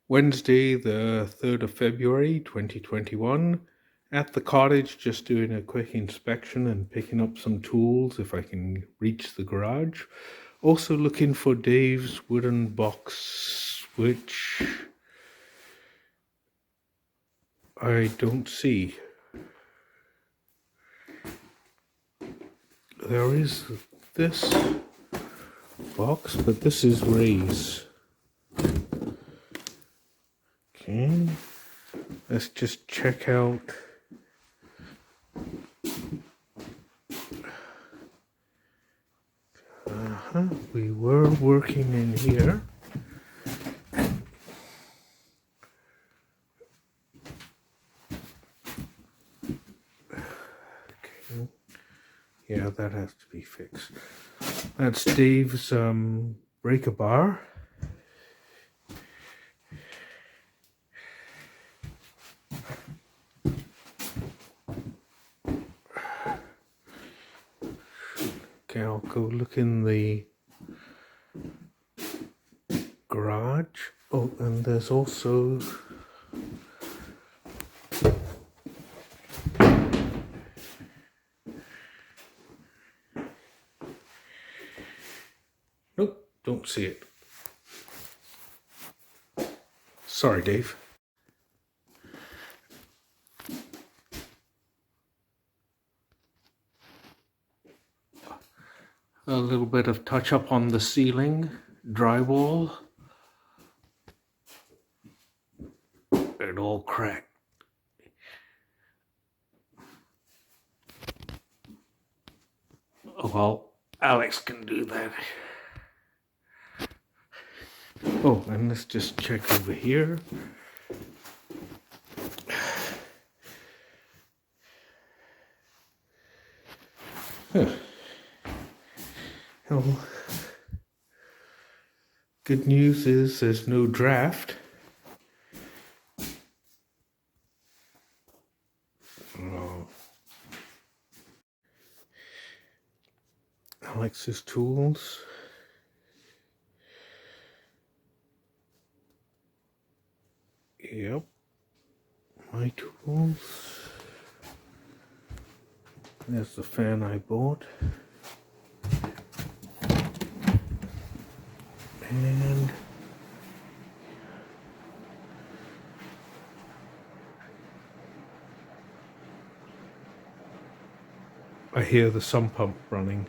Wednesday, the 3rd of February 2021, at the cottage, just doing a quick inspection and picking up some tools if I can reach the garage. Also looking for Dave's wooden box, which I don't see. There is this box, but this is Ray's. Okay, let's just check out. We were working in here. Okay. Yeah, that has to be fixed. That's Dave's breaker bar. Okay, I'll go look in the garage. Oh, and there's also nope, don't see it. Sorry, Dave. A little bit of touch up on the ceiling, drywall. It all cracked. Oh, well, Alex can do that. Oh, and let's just check over here. Huh. Well, good news is there's no draft. Oh. Alex's tools. Yep. My tools. There's the fan I bought. And I hear the sump pump running.